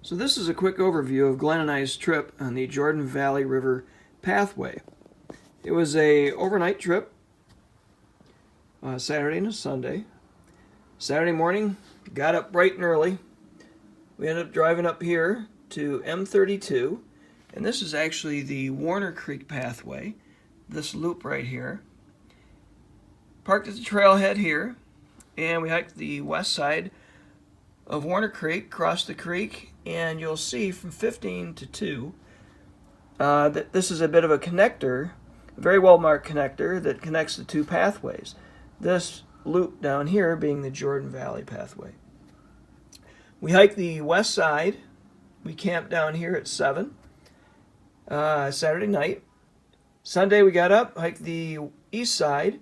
So this is a quick overview of Glenn and I's trip on the Jordon Valley River Pathway. It was a overnight trip, Saturday and a Sunday. Saturday morning, got up bright and early. We ended up driving up here to M32, and this is actually the Warner Creek Pathway, this loop right here. Parked at the trailhead here, and we hiked the west side of Warner Creek, crossed the creek, and you'll see from 15 to 2 that this is a bit of a connector, a very well marked connector that connects the two pathways. This loop down here being the Jordon Valley Pathway. We hiked the west side. We camped down here at 7 Saturday night. Sunday we got up, hiked the east side.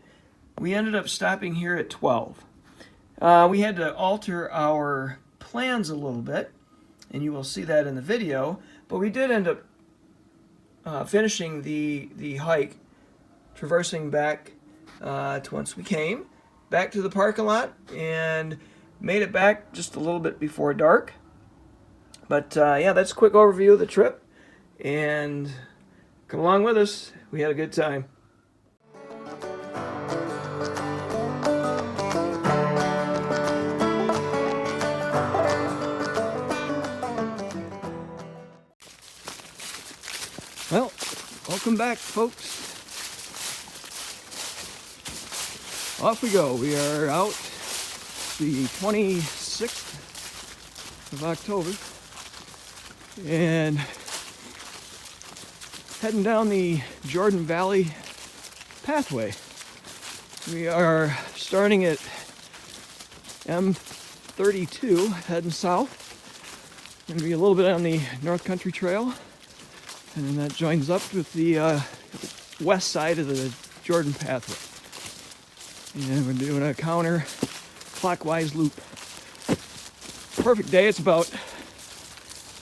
We ended up stopping here at 12. We had to alter our plans a little bit, and you will see that in the video, but we did end up finishing the hike, traversing back to whence we came, back to the parking lot, and made it back just a little bit before dark. But yeah, that's a quick overview of the trip, and come along with us. We had a good time. Well, welcome back, folks. Off we go. We are out the 26th of October and heading down the Jordon Valley Pathway. We are starting at M32, heading south. Going to be a little bit on the North Country Trail. And then that joins up with the west side of the Jordon Pathway. And we're doing a counter clockwise loop. Perfect day. It's about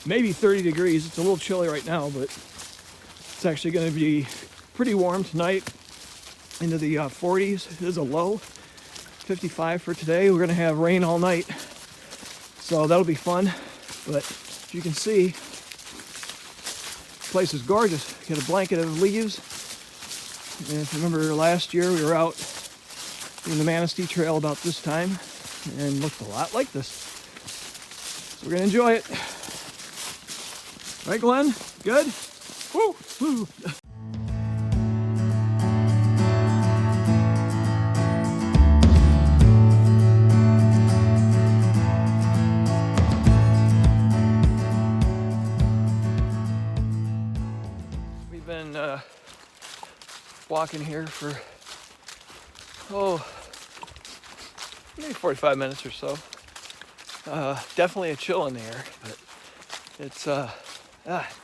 maybe 30 degrees. It's a little chilly right now, but it's actually going to be pretty warm tonight, into the 40s. It is a low. 55 for today. We're going to have rain all night, so that'll be fun. But as you can see, place is gorgeous. Got a blanket of leaves. And if you remember last year, we were out in the Manistee Trail about this time and looked a lot like this. So we're gonna enjoy it. Right, Glenn? Good? Woo! Woo! Been walking here for maybe 45 minutes or so. Definitely a chill in the air, but it's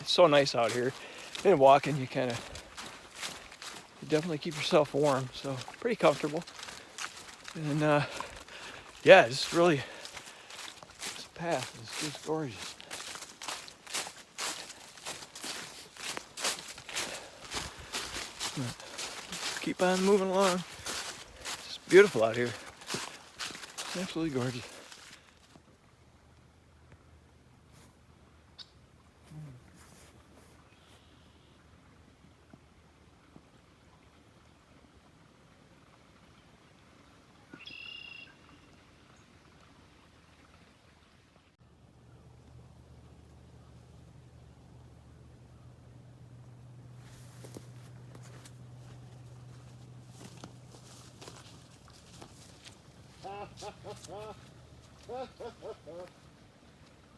so nice out here. Been walking, you definitely keep yourself warm, so pretty comfortable. And yeah, just really, this path is just gorgeous. Keep on moving along. It's beautiful out here. It's absolutely gorgeous.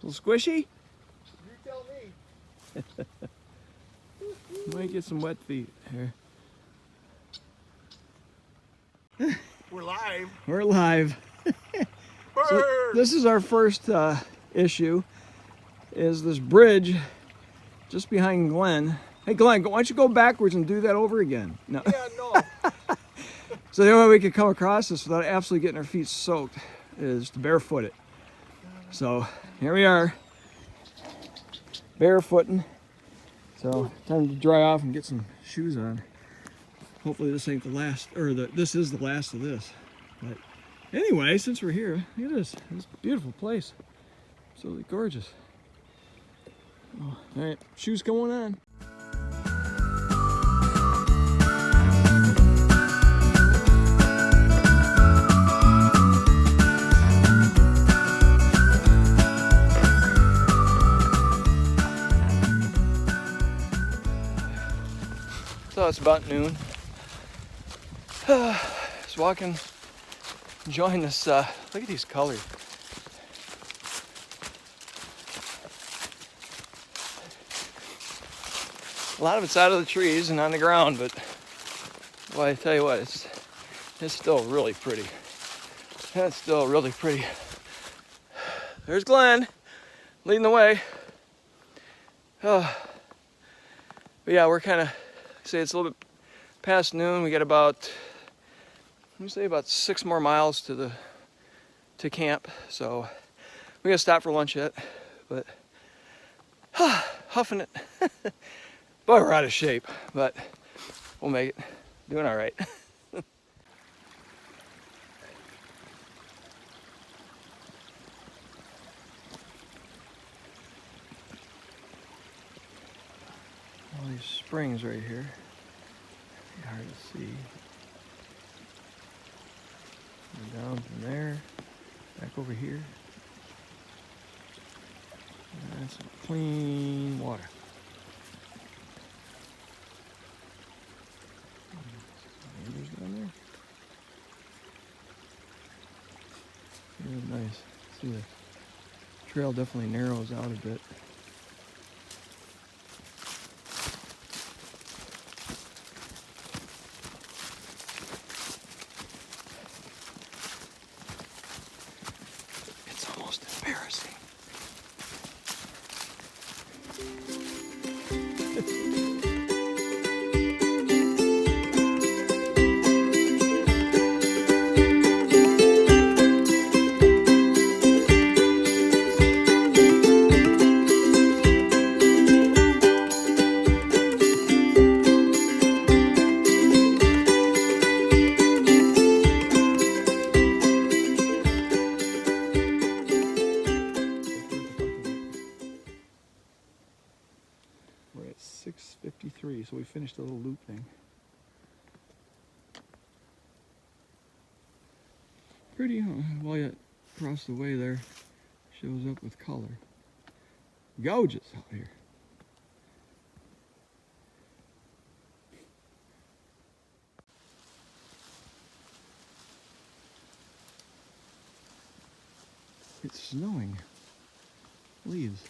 A little squishy? You tell me. Might get some wet feet here. We're live. We're live. So this is our first issue, is this bridge just behind Glenn. Hey Glenn, why don't you go backwards and do that over again? No. Yeah, no. So the only way we could come across this without absolutely getting our feet soaked is to barefoot it. So here we are, barefooting. So time to dry off and get some shoes on. Hopefully this ain't the last, or this is the last of this. But anyway, since we're here, look at this. It's a beautiful place. Absolutely gorgeous. All right, shoes going on. So it's about noon. Just walking, enjoying this. Look at these colors. A lot of it's out of the trees and on the ground, but boy, I tell you what, it's still really pretty. It's still really pretty. There's Glenn leading the way. Oh, but yeah, we're kind of, say it's a little bit past noon. We got about, let me say about 6 more miles to camp. So we gotta stop for lunch yet, but huffing it. Boy, we're out of shape, but we'll make it. Doing all right. All these springs right here. Hard to see. And down from there, back over here. And that's some clean water. Neighbors down there. Really nice. See, the trail definitely narrows out a bit. It's almost embarrassing. We're at 6:53, so we finished a little loop thing. Pretty, huh? While you across the way there, shows up with color. Gorgeous out here. It's snowing. Leaves.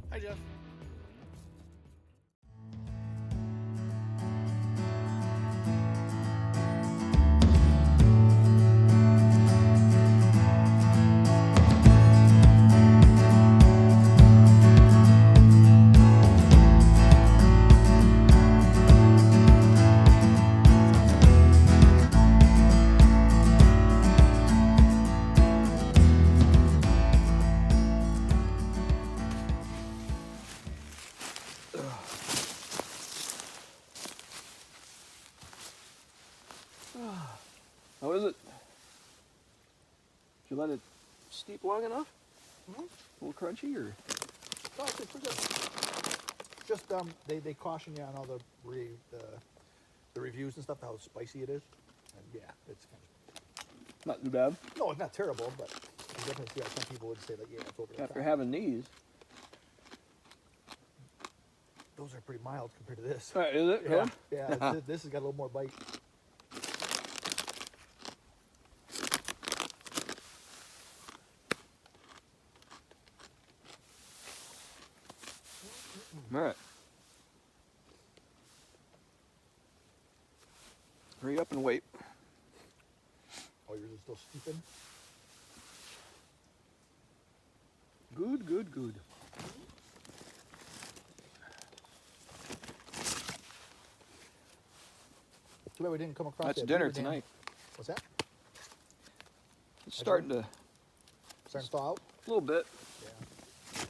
Hi, Jeff. Did you let it steep long enough? Mm-hmm. A little crunchy, or? No, it's pretty good. Just they caution you on all the reviews and stuff, how spicy it is. And yeah, it's kind of. Not too bad. No, it's not terrible, but you definitely see how some people would say that, yeah, it's over the After top. having these. Those are pretty mild compared to this. All right, is it? Yeah, Yeah. yeah. This has got a little more bite. All right. Hurry up and wait. Oh, yours is still steeping? Good, good, good. Too bad we didn't come across That's that dinner beaver dam. tonight. What's that? It's starting to, Starting to thaw out? a little bit. Yeah.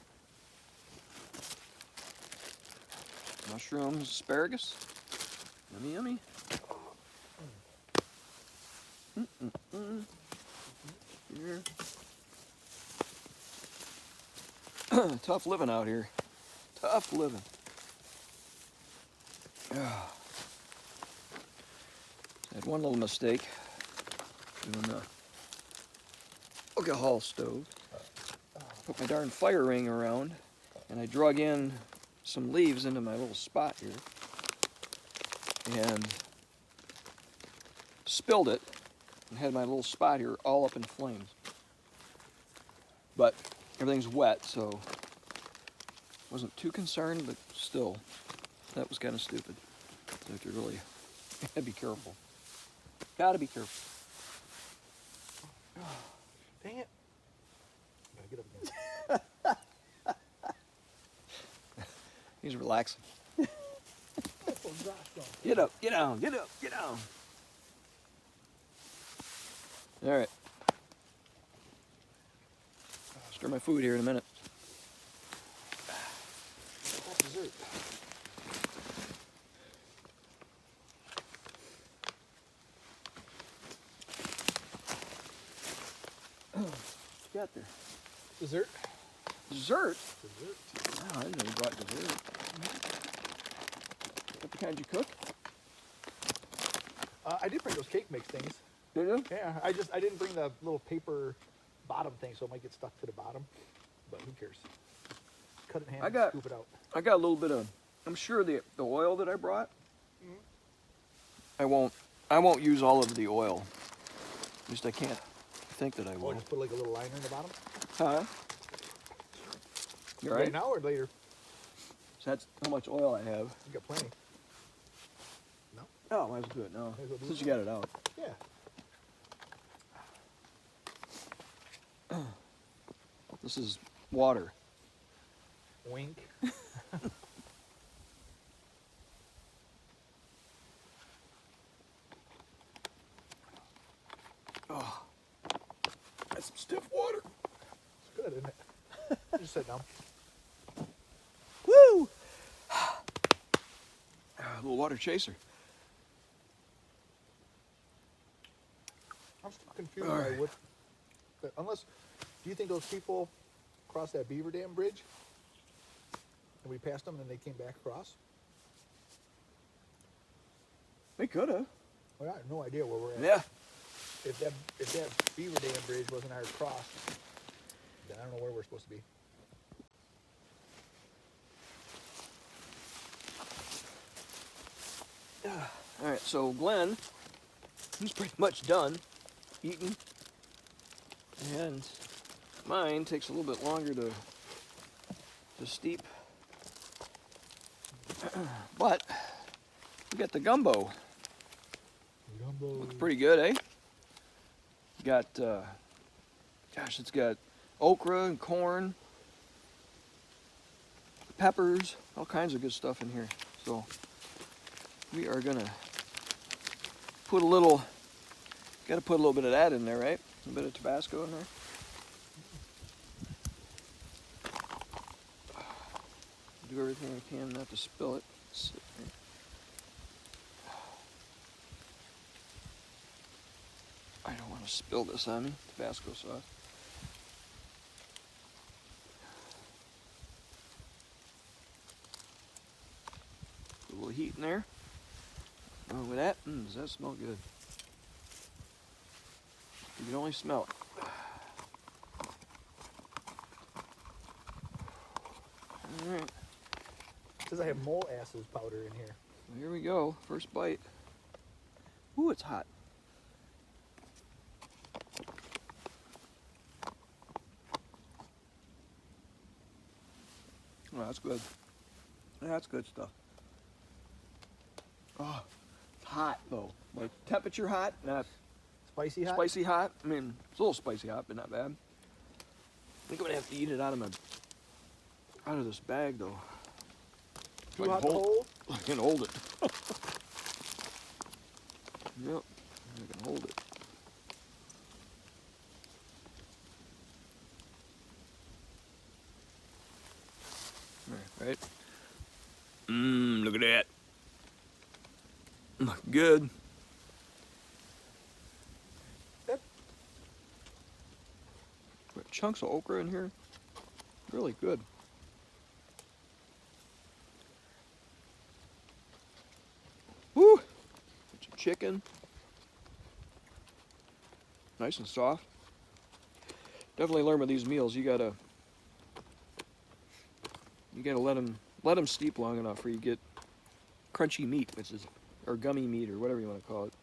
Mushrooms, asparagus. Yummy, yummy. Here. Tough living out here. Tough living. Had one little mistake doing the alcohol stove. Put my darn fire ring around, and I drug in some leaves into my little spot here, and spilled it, and had my little spot here all up in flames. But everything's wet, so wasn't too concerned, but still, that was kind of stupid. You have to really be careful. Gotta be careful. Dang it. Gotta get up again. He's relaxing. Oh, gosh, no. Get up, get down, get up, get down. All right. Stir my food here in a minute. That's dessert. What you got there? Dessert? Dessert? Dessert. Wow, I didn't know you brought dessert. What the kind you cook? I did bring those cake mix things. Did you? Yeah, I didn't bring the little paper bottom thing, so it might get stuck to the bottom. But who cares? Cut it in hand and scoop it out. I got a little bit of, I'm sure the oil that I brought, I won't use all of the oil. At least I can't think that I Or will. just put like a little liner in the bottom. Huh? You all right? Right now or later? So that's how much oil I have. You got plenty. No? Oh, might as well do it now. Might as well do Since it you got it out. Yeah. This is water. Wink. Oh, that's some stiff water. It's good, isn't it? Just sit down. Woo! A little water chaser. I'm still confused All by right. what. Unless, do you think those people crossed that beaver dam bridge and we passed them and then they came back across? They could have. Well, I have no idea where we're at. Yeah. If that beaver dam bridge wasn't our cross, then I don't know where we're supposed to be. All right, so Glenn, he's pretty much done eating, and mine takes a little bit longer to steep, but we got the gumbo. Looks pretty good, eh? Got, gosh, it's got okra and corn, peppers, all kinds of good stuff in here. So we are gonna put a little, gotta put a little bit of that in there, right? A bit of Tabasco in there. Do everything I can not to spill it. Sit here. I don't want Spill this on me, Tabasco sauce. A little heat in there. Along with that, does that smell good? You can only smell it. All right. It says I have molasses powder in here. Well, here we go. First bite. Ooh, it's hot. Oh, that's good. That's good stuff. Oh, it's hot though. Like temperature hot, not Spicy hot? spicy hot. I mean, it's a little spicy hot, but not bad. I think I'm gonna have to eat it out of this bag though. Too hot to hold? I can hold it. Yep, I can hold it. Right? Look at that. Look good. Yep. Got chunks of okra in here. Really good. Woo! Some chicken. Nice and soft. Definitely learn with these meals. You gotta let them steep long enough where you get crunchy meat, or gummy meat, or whatever you want to call it.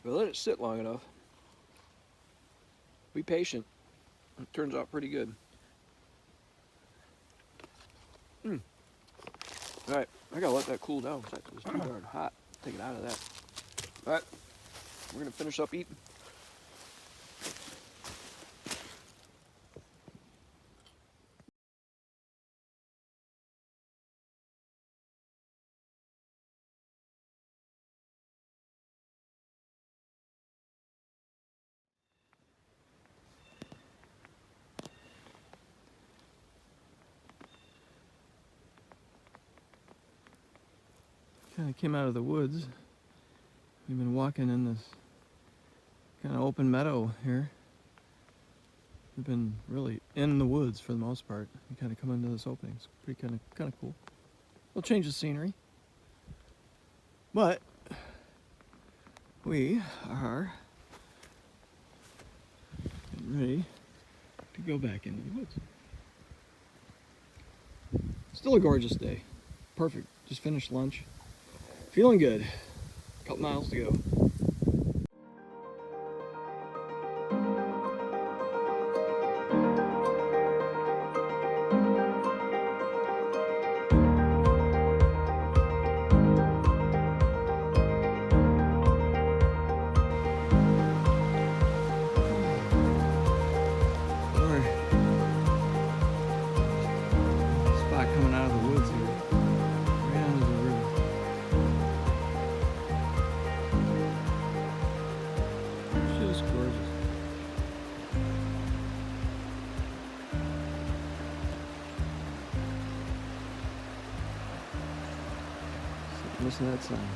But let it sit long enough. Be patient. It turns out pretty good. All right, I gotta let that cool down because that was too darn hot. Take it out of that. All right, we're gonna finish up eating. Kind of came out of the woods. We've been walking in this kind of open meadow here. We've been really in the woods for the most part. We kind of come into this opening. It's pretty kind of cool. We'll change the scenery, but we are getting ready to go back into the woods. Still a gorgeous day. Perfect. Just finished lunch. Feeling good. A couple miles to go. Spot coming out of the woods here. Right onto the river. Just gorgeous. Listen to that sound.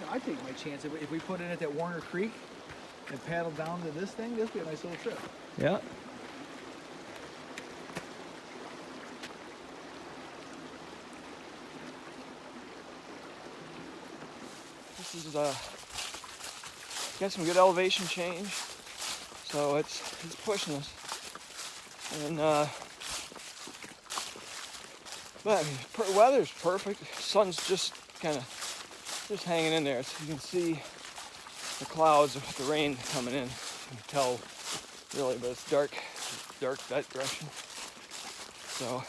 I take my chance. If we put it at that Warner Creek and paddle down to this thing, this would be a nice little trip. Yeah. This is got some good elevation change, so it's pushing us, and but I mean, weather's perfect. Sun's just kind of hanging in there, so you can see the clouds with the rain coming in. You can tell really, but it's dark that direction. So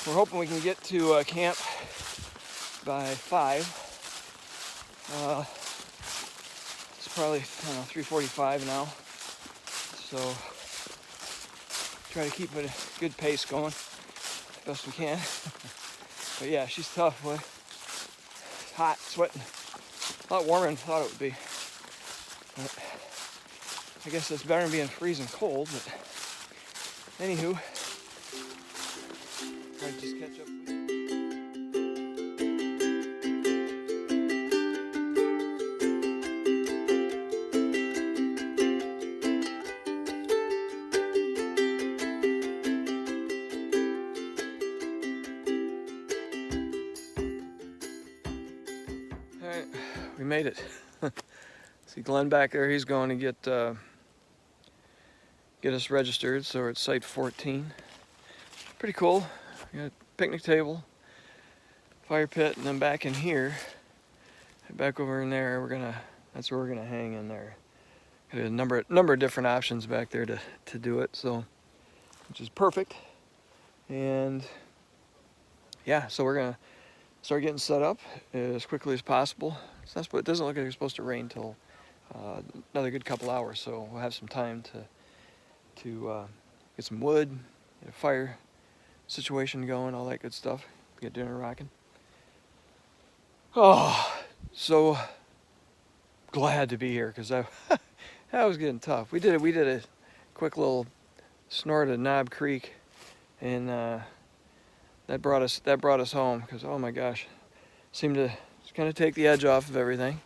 we're hoping we can get to camp by 5. It's probably 3:45 now, so try to keep a good pace going best we can. But yeah, she's tough. hot, sweating. A lot warmer than I thought it would be. But I guess it's better than being freezing cold, but anywho, I'll just catch up with you. Alright, we made it. See Glenn back there, he's going to get us registered, so we're at site 14. Pretty cool. We got a picnic table, fire pit, and then back in here, back over in there, that's where we're gonna hang in there. Got a number of different options back there to do it, so which is perfect. And yeah, so we're gonna start getting set up as quickly as possible. So it doesn't look like it's supposed to rain till another good couple hours, so we'll have some time to get some wood, get a fire situation going, all that good stuff. Get dinner rocking. Oh, so glad to be here because that was getting tough. We did a quick little snort at Knob Creek, and that brought us home because, oh my gosh, seemed to kind of take the edge off of everything.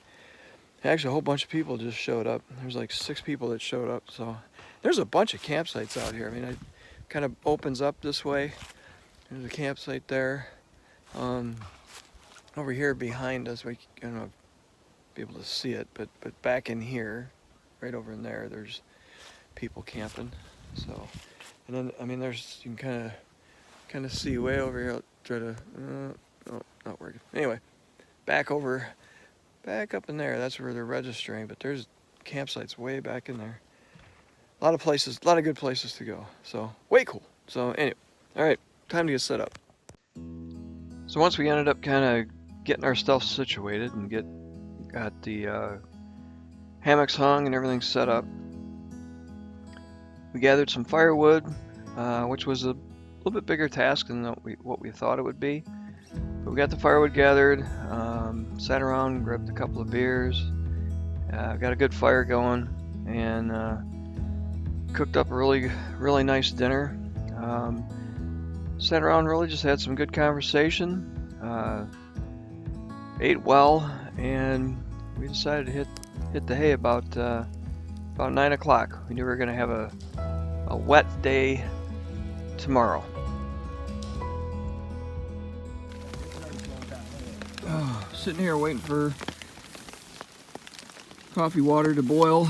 Actually, a whole bunch of people just showed up. There's like 6 people that showed up, so there's a bunch of campsites out here. I mean, it kind of opens up this way. There's a campsite there. Over here behind us, I don't know if be able to see it, but back in here, right over in there, there's people camping. So, and then I mean, you can kind of see way over here. I'll try to, no, not working. Anyway, back up in there. That's where they're registering. But there's campsites way back in there. A lot of good places to go. So way cool. So anyway, all right, time to get set up. So once we ended up kind of getting our stuff situated and got the hammocks hung and everything set up, we gathered some firewood, which was a little bit bigger task than what we thought it would be. But we got the firewood gathered, sat around, grabbed a couple of beers, got a good fire going, and cooked up a really nice dinner. Sat around, really just had some good conversation, ate well, and we decided to hit the hay about 9 o'clock. We knew we were going to have a wet day tomorrow. Sitting here waiting for coffee water to boil.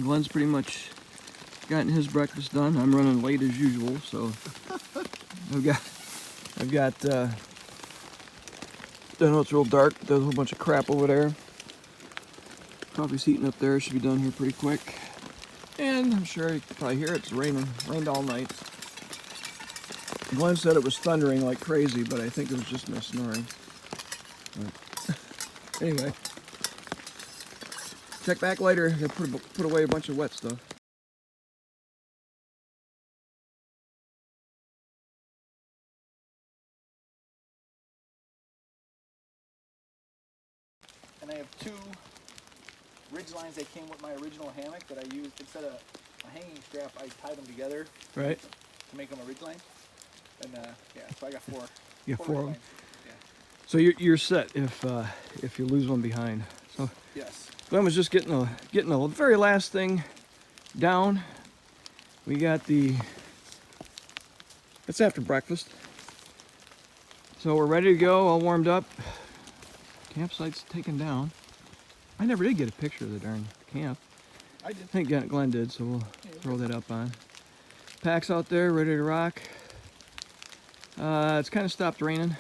Glenn's pretty much gotten his breakfast done. I'm running late as usual, so I've got I know it's real dark. There's a whole bunch of crap over there. Coffee's heating up there. Should be done here pretty quick. And I'm sure you can probably hear it's raining. Rained all night. Glenn said it was thundering like crazy, but I think it was just my snoring. Anyway, check back later. I put away a bunch of wet stuff. And I have 2 ridge lines that came with my original hammock that I used. Instead of a hanging strap, I tied them together. Right. To make them a ridge line. And yeah, so I got 4. You got 4 of them. Yeah. So you're set if you lose one behind. So Yes. Glenn was just getting the very last thing down. We got it's after breakfast. So we're ready to go, all warmed up. Campsite's taken down. I never did get a picture of the darn camp. I did. I think Glenn did, so we'll throw that up on. Pack's out there, ready to rock. It's kind of stopped raining,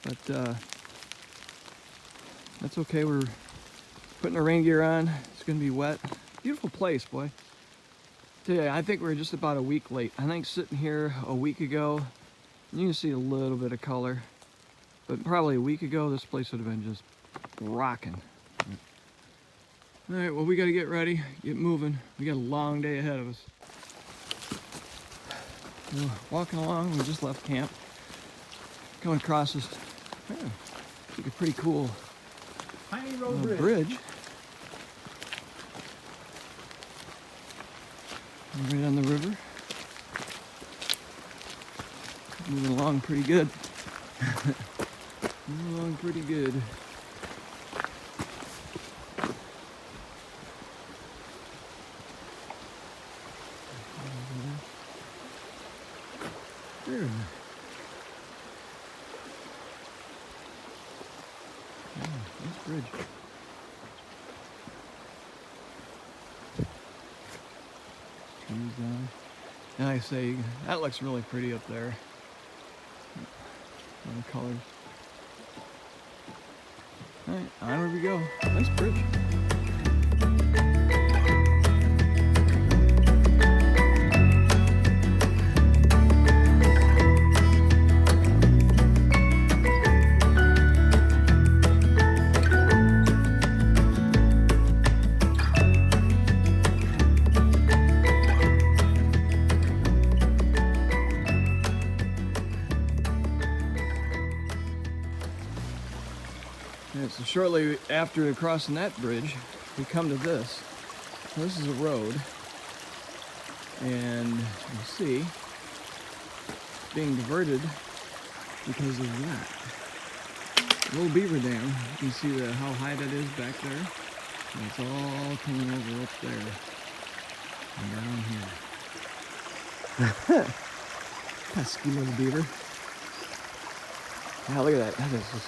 but that's okay. We're putting our rain gear on. It's gonna be wet. Beautiful place, boy. Tell you, I think we're just about a week late. I think sitting here a week ago, you can see a little bit of color, but probably a week ago, this place would have been just rocking. All right, well, we got to get ready, get moving. We got a long day ahead of us. We're walking along, we just left camp. Coming across this Like a pretty cool Tiny road bridge. Right on the river. Moving along pretty good. Moving along pretty good. There. Yeah, nice bridge. Trees down. And I say, that looks really pretty up there. All the colors. Alright, onward we go. Nice bridge. Yeah, so shortly after crossing that bridge, we come to this. This is a road, and you see, it's being diverted because of that. Little beaver dam. You can see how high that is back there. And it's all coming over up there and down here. Pesky little beaver. Yeah, look at that. That is just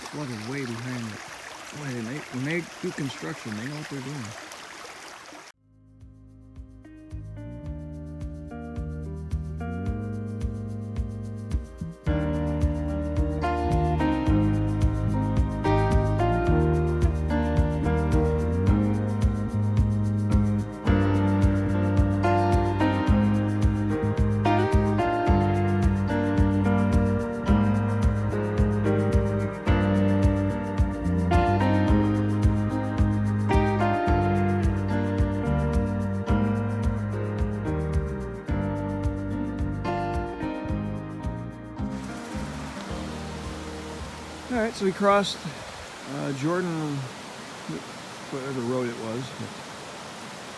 flooded way behind it. Boy, when they do construction, they know what they're doing. All right, so we crossed Jordon, whatever road it was.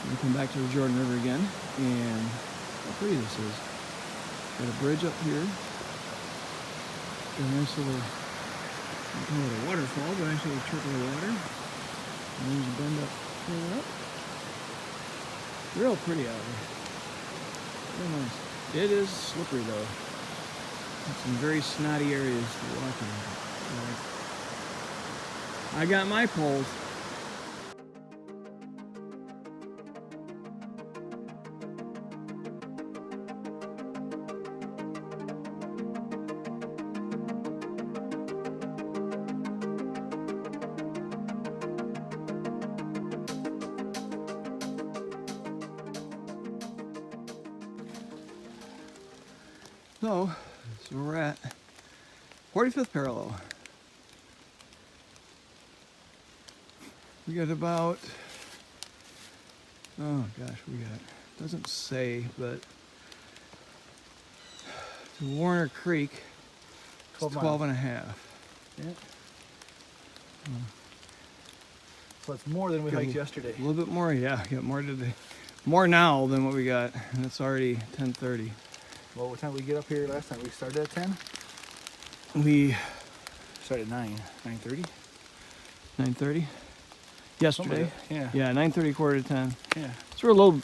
We come back to the Jordon River again, and how pretty this is. Got a bridge up here. Got a nice little, I call it a waterfall, but actually a trickle of water. And there's a bend up, further up. Real pretty out here. Real nice. It is slippery though. Some very snotty areas to walk in. I got my poles. So we're at 45th parallel. We got about, oh gosh, doesn't say, but to Warner Creek, it's 12 and a half. Yeah. So it's more than we hiked yesterday. A little bit more, yeah. Got more today. More now than what we got, and it's already 10:30. Well, what time did we get up here last time? We started at 10? We started at 9, 9:30? 9:30? Yesterday? Yeah. Yeah, 9:30, quarter to 10. Yeah. So we're a little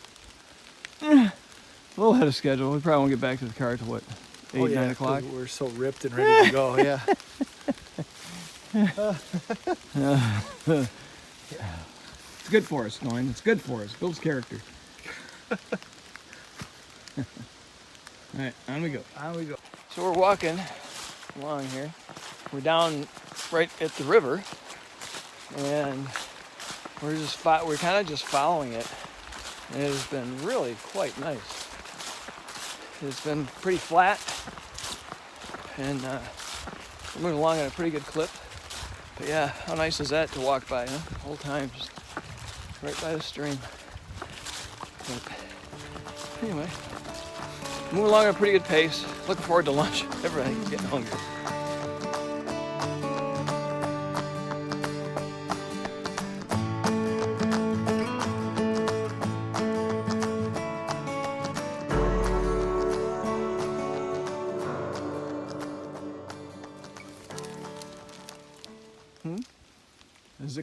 ahead of schedule. We probably won't get back to the car till what, 8, 9 o'clock? We're so ripped and ready to go, yeah. It's good for us, Noin. It's good for us. Builds character. All right, on we go. On we go. So we're walking along here. We're down right at the river, and we're kind of just following it, and it has been really quite nice. It's been pretty flat, and we're moving along at a pretty good clip. But yeah, how nice is that to walk by, huh? The whole time, just right by the stream. But anyway, moving along at a pretty good pace. Looking forward to lunch. Everybody's getting hungry.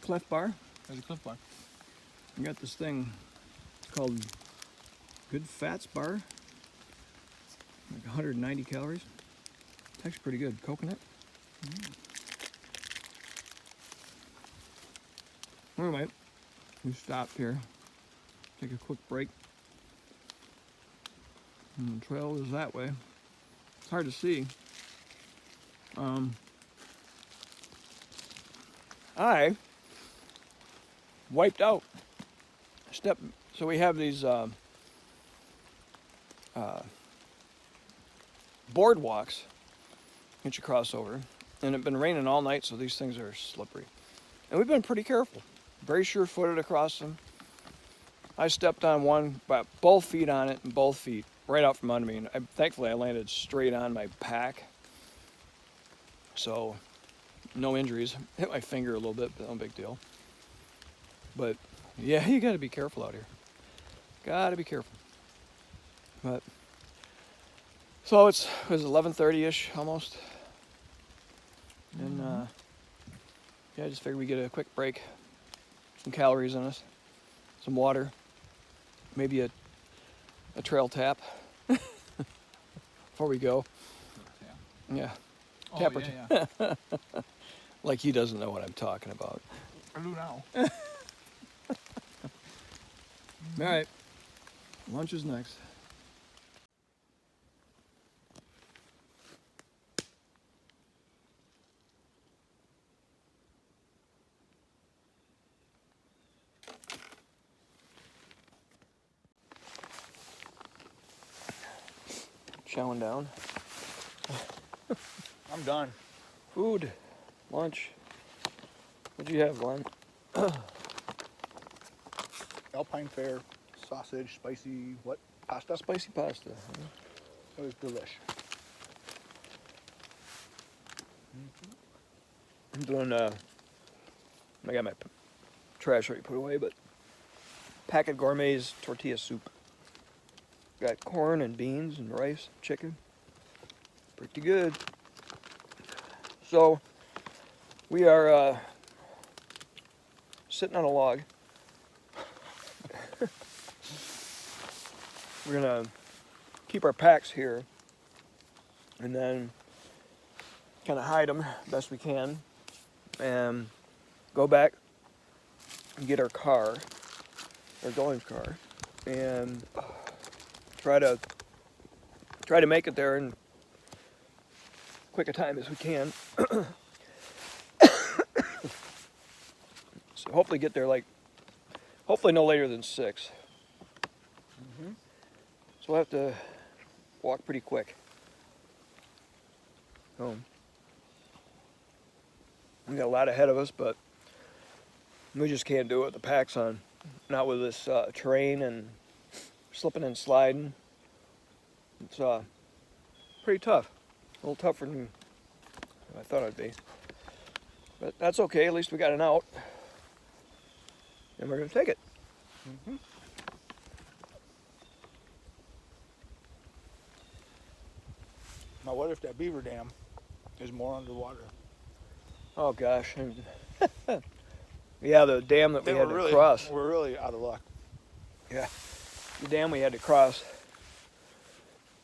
Clef Bar. There's a Cliff Bar. We got this thing called Good Fats Bar. Like 190 calories. It's actually pretty good. Coconut. Anyway, we stopped here. Take a quick break. And the trail is that way. It's hard to see. I wiped out. So we have these boardwalks that you cross over, and it's been raining all night, so these things are slippery. And we've been pretty careful, very sure-footed across them. I stepped on one, but both feet on it, and both feet right out from under me. And thankfully, I landed straight on my pack, so no injuries. Hit my finger a little bit, but no big deal. But yeah, you got to be careful out here. Got to be careful. But so it was 11:30ish almost, and yeah, I just figured we get a quick break, some calories in us, some water, maybe a trail tap before we go. Yeah. Oh, Tap yeah. like he doesn't know what I'm talking about. I do now. All right, lunch is next. Chowing down. I'm done. Food, lunch. What'd you have, Glenn? Alpine fare, sausage, spicy, what? Pasta? Spicy pasta. It was delish. I'm doing, I got my trash already put away, but Packet Gourmet's tortilla soup. Got corn and beans and rice, chicken. Pretty good. So, we are sitting on a log. We're gonna keep our packs here and then kind of hide them best we can and go back and get our car, our going car, and try to make it there in quick a time as we can. So hopefully get there hopefully no later than 6. So we'll have to walk pretty quick home. We got a lot ahead of us, but we just can't do it with the packs on. Not with this terrain and slipping and sliding. It's pretty tough. A little tougher than I thought it'd be. But that's okay, at least we got an out. And we're gonna take it. Now, what if that beaver dam is more underwater? Oh gosh. Yeah, the dam that we had to cross. We're really out of luck. Yeah. The dam we had to cross.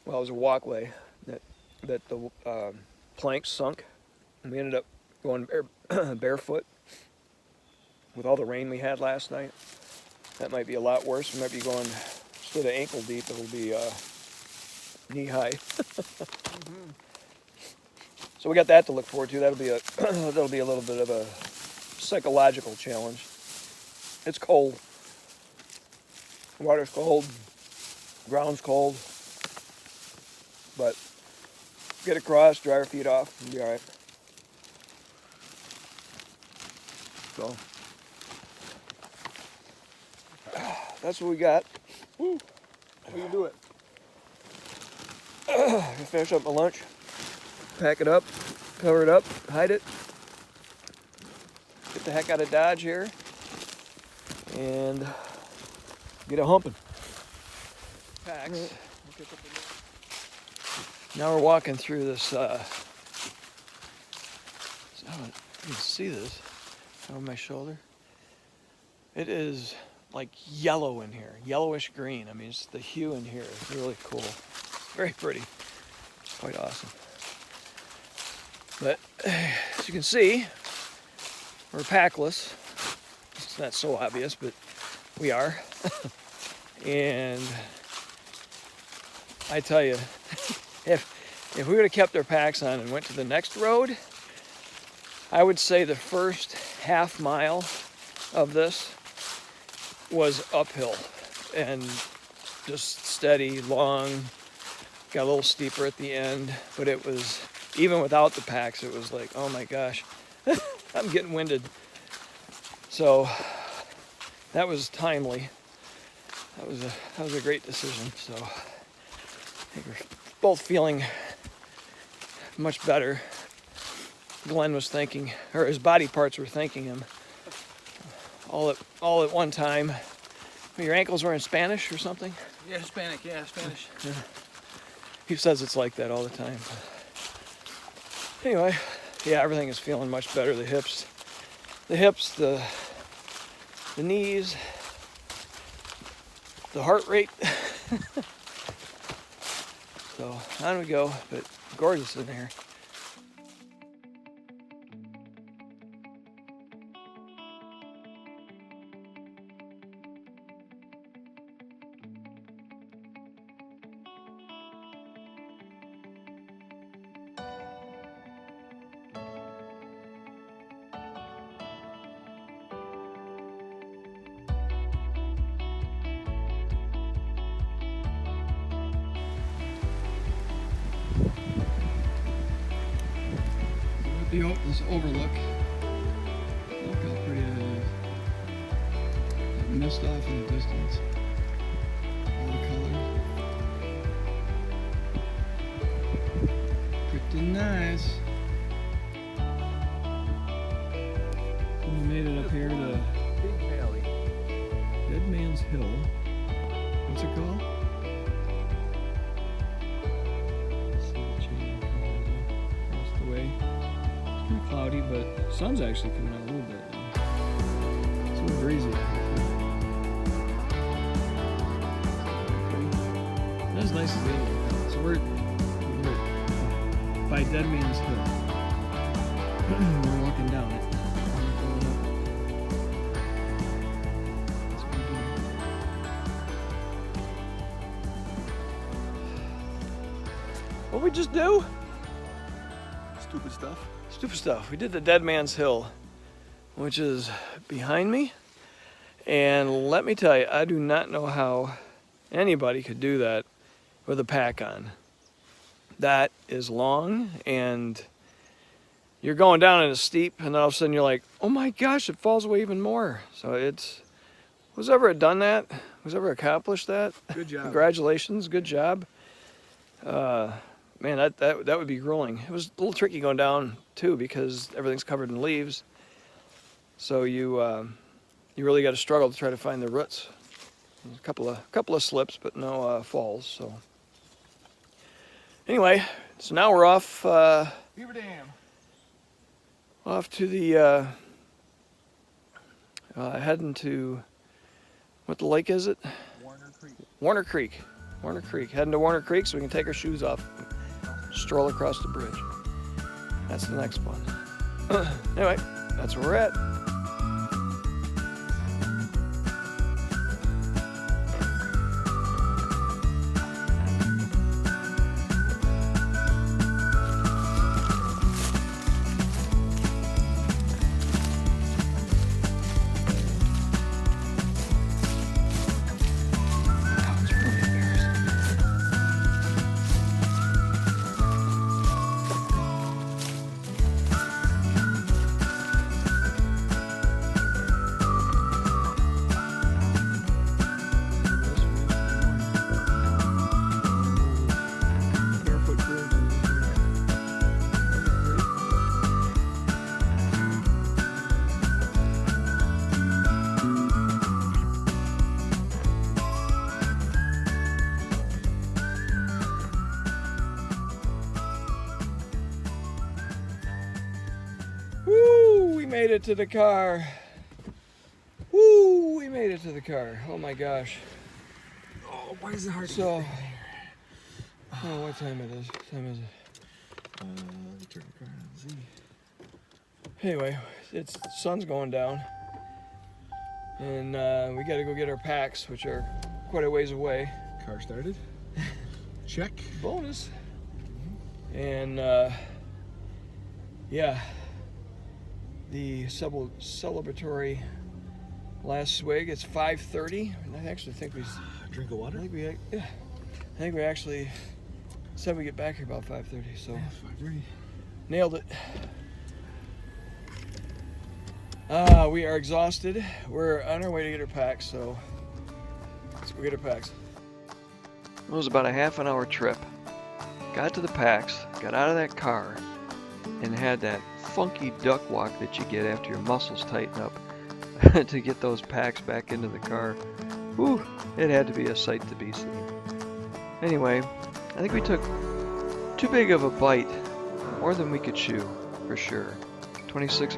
Well, it was a walkway that the planks sunk, and we ended up going barefoot with all the rain we had last night. That might be a lot worse. We might be going instead of ankle deep, it'll be knee high. So we got that to look forward to. That'll be a little bit of a psychological challenge. It's cold. The water's cold. The ground's cold. But get across, dry our feet off, and be all right. So that's what we got. Woo! We can do it. Finish up my lunch, pack it up, cover it up, hide it, get the heck out of Dodge here, and get it humping. Packs. Now we're walking through this, I don't even see this, over my shoulder. It is like yellow in here, yellowish green. I mean, it's the hue in here is really cool. It's very pretty. It's quite awesome. But as you can see, we're packless. It's not so obvious, but we are. And I tell you, if we would have kept our packs on and went to the next road, I would say the first half mile of this was uphill and just steady, long, got a little steeper at the end, but it was, even without the packs, it was like, oh my gosh, I'm getting winded. So that was timely. That was a great decision. So I think we're both feeling much better. Glenn was thanking, or his body parts were thanking him all at one time. Your ankles were in Spanish or something? Yeah, Spanish. Yeah. He says it's like that all the time. Anyway, yeah, everything is feeling much better. The hips, the knees, the heart rate. So on we go, but gorgeous in here. This overlook. Look how pretty it is. That mist off in the distance. All the colors. Pretty nice. We made it up here to Big Valley. Dead Man's Hill. What's it called? Across the way. Kind of cloudy, but the sun's actually coming out a little bit now. It's a little breezy. Not as nice as the other one. So we're by Dead Man's Hill. We're walking down it. That's what we're doing. What'd we just do? Stupid stuff. Stupid stuff. We did the Dead Man's Hill, which is behind me. And let me tell you, I do not know how anybody could do that with a pack on. That is long, and you're going down in a steep, and then all of a sudden you're like, oh my gosh, it falls away even more. So it's, who's ever done that? Who's ever accomplished that? Good job. Congratulations, good job. Man, that would be grueling. It was a little tricky going down too because everything's covered in leaves. So you really got to struggle to try to find the roots. There's a couple of slips, but no falls. So anyway, so now we're off. Beaver Dam. Off to the heading to what the lake is it? Warner Creek. Warner Creek. Warner Creek. Heading to Warner Creek so we can take our shoes off. Stroll across the bridge. That's the next one. Anyway, that's where we're at. Woo! We made it to the car. Woo! made it to the car. Oh my gosh. Oh, why is it hard So, I don't know what time it is. What time is it? Turn the car on Z. Anyway, it's the sun's going down, and we got to go get our packs, which are quite a ways away. Car started. Check. Bonus. And yeah, the celebratory last swig. It's 5:30. And I actually think we. Drink of water. I think we actually said we get back here about 5:30. So Yeah, 5:30. nailed it. We are exhausted. We're on our way to get our packs, so let's go get our packs. It was about a half an hour trip. Got to the packs, got out of that car, and had that funky duck walk that you get after your muscles tighten up to get those packs back into the car. Whew, it had to be a sight to be seen. Anyway, I think we took too big of a bite, more than we could chew, for sure.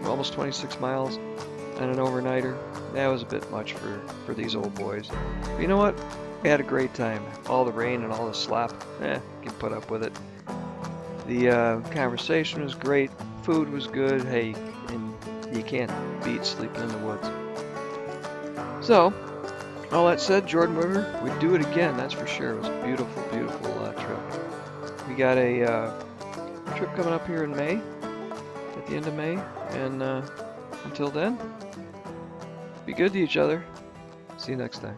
Almost 26 miles and an overnighter. That was a bit much for these old boys. But you know what? We had a great time. All the rain and all the slop, can put up with it. The conversation was great. Food was good. Hey, and you can't beat sleeping in the woods. So, all that said, Jordan River, we'd do it again, that's for sure. It was a beautiful, beautiful trip. We got a trip coming up here in May, at the end of May, and until then, be good to each other. See you next time.